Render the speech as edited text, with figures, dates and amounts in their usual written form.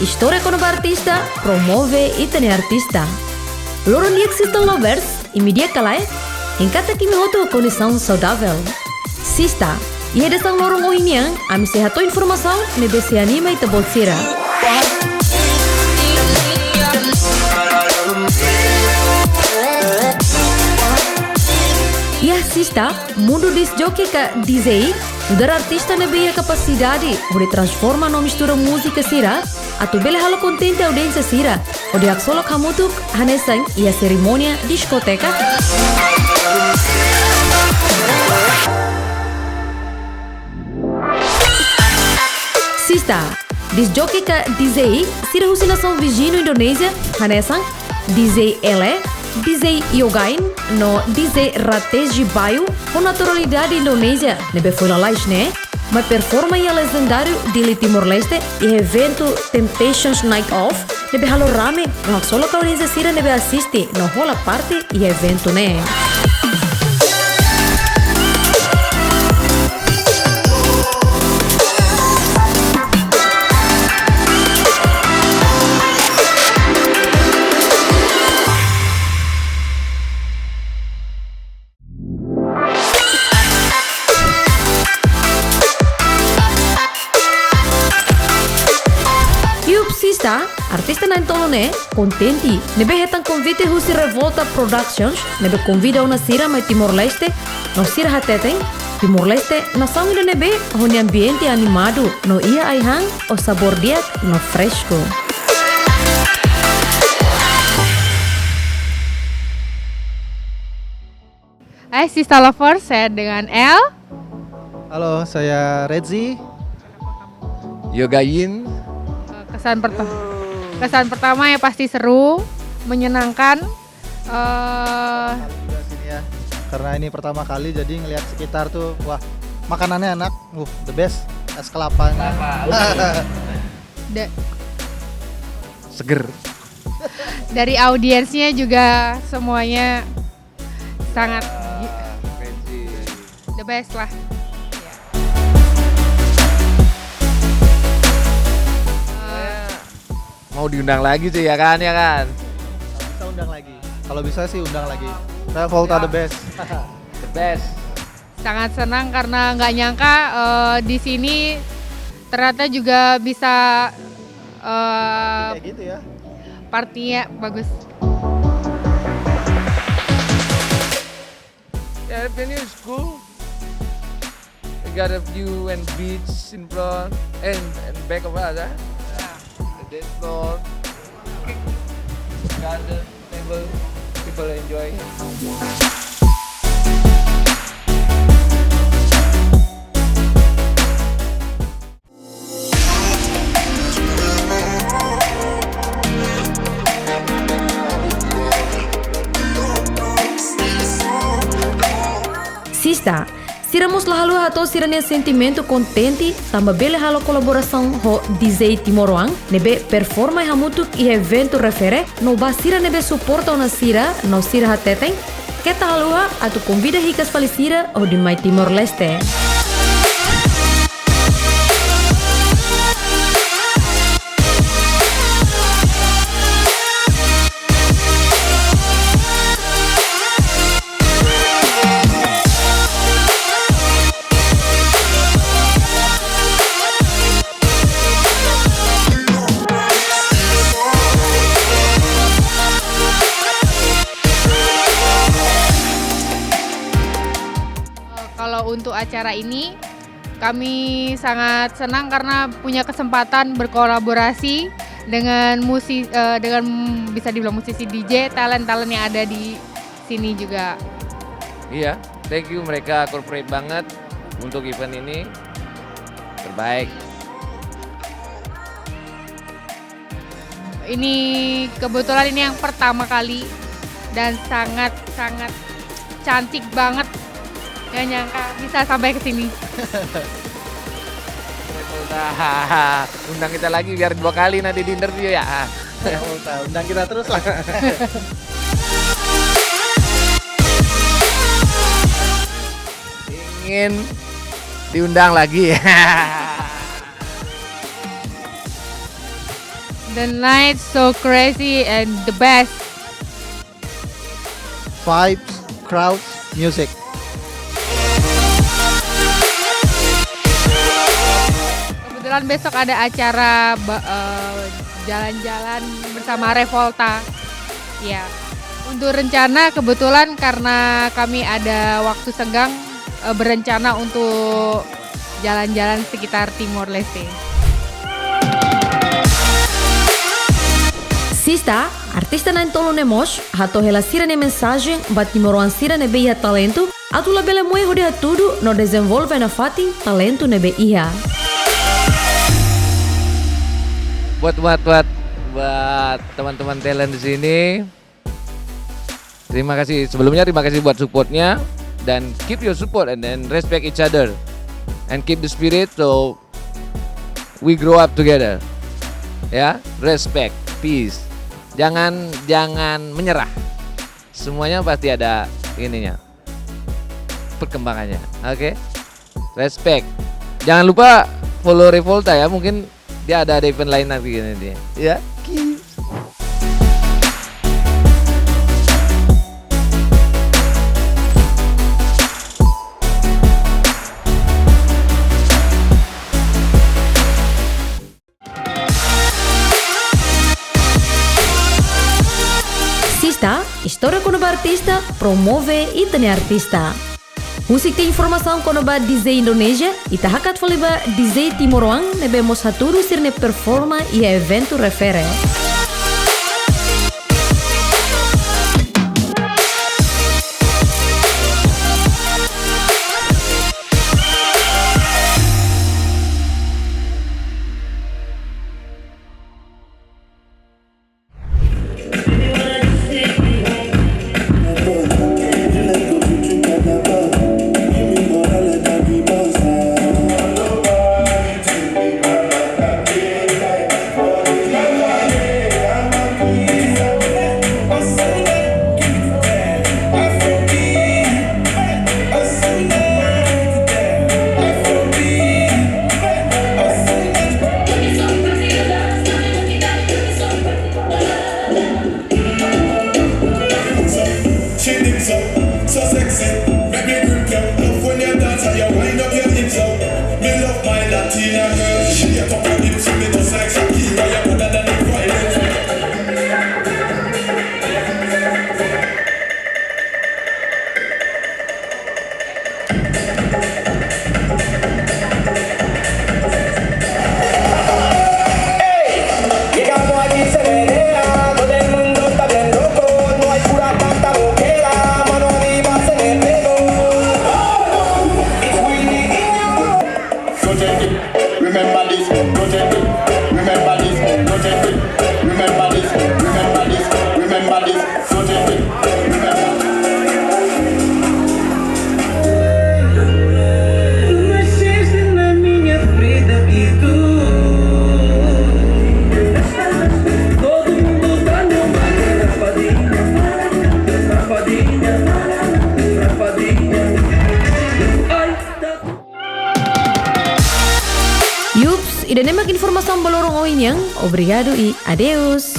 storia con artista, promuove itane artista. Loro di existem lovers, media kalai, engkata kimi hoto condição saudável. Sista, ia desang lorong oiniang, ami sehato informação, nebe se anima ita bolsira. Ya sista, mundo dis jockey ka DJ, udara artista nebe ia capacidade, de transforma no mistura música sira, atau bele halo contente audiência sira, ode ak solo kamutuk hanesang ia ceremonia diskoteka. Sista, dis jockey ka DJ, sira husinação Virgínio Indonésia, hanesang DJ Ele, DJ Yogain, no DJ Rates de Baio, com naturalidade Indonésia, nebe foi lá né? Mas performa ia legendário de Timor-Leste e evento Temptations Night Off, nebe halo rame, no solo ka audiência sira nebe assiste, no rola parte e evento né? Sista, artista na Tolone, contenti, nebe hetang convite husi Revolta Productions, nebe convida una sira mai Timor-Leste, no sira hateteng, Timor-Leste, na sangue de nebe, honi ambiente animado, no ia aihang, o sabor diak, no fresco. Hai Sista Lovers, saya dengan El. Halo, saya Redzi. Yogain. Kesan pertama ya pasti seru, menyenangkan. Juga sini ya, karena ini pertama kali jadi ngelihat sekitar tuh, wah makanannya enak, the best, es kelapanya. Seger. Dari audiensnya juga semuanya sangat the best lah. Mau diundang lagi sih ya kan? Bisa undang lagi. Kalau bisa sih undang lagi. Revolta the best. The best. Sangat senang karena nggak nyangka di sini ternyata juga bisa Kayak gitu ya. partinya bagus. Yeah, the venue is cool. We got a view and beach in front and back of us, huh? The dance floor, garden, table, people enjoy. Sista, siramos lalu hato siranya sentimento contente, tamba bele halo colaboração ho DJ Timoroang, nebe performa hamutuk e evento refere, no ba sira nebe suporta ona sira, no sira hateteng, keta halua atu convida hikas palisira o di mai Timor-Leste. Kalau untuk acara ini kami sangat senang karena punya kesempatan berkolaborasi dengan dengan bisa dibilang musisi DJ, talent yang ada di sini juga. Iya, thank you mereka corporate banget untuk event ini. Terbaik. Ini kebetulan ini yang pertama kali dan sangat cantik banget. Gak nyangka bisa sampai ke sini. Undang kita lagi biar 2 kali nanti di interview ya. Undang kita terus lah. Ingin diundang lagi ya. The night so crazy and the best. Vibes, crowds, music. Kebetulan besok ada acara jalan-jalan bersama Revolta. Ya, untuk rencana kebetulan karena kami ada waktu senggang, berencana untuk jalan-jalan sekitar Timor Leste. Sista, artista na entolo nemos, hato hela sirane mensagem, batimoroan sirane beia talento, atula bele mueho de tudo no desenvolve na fatin talento nebe iha. Buat teman-teman talent di sini. Terima kasih sebelumnya, terima kasih buat supportnya, dan keep your support and then respect each other and keep the spirit so we grow up together. Ya, respect, peace. Jangan menyerah. Semuanya pasti ada ininya, perkembangannya. Oke? Respect. Jangan lupa follow Revolta ya, mungkin dia ada event lain nanti dia. Ya. Sista, história quando artista promove e tem artista. Musik tem informação quando ba DJ Indonesia e tahakat faliba DJ Timoroang nebe mosaturu sirne performa e evento refere. Yups, e denemak informação balorong oinyang, obrigado e adeus.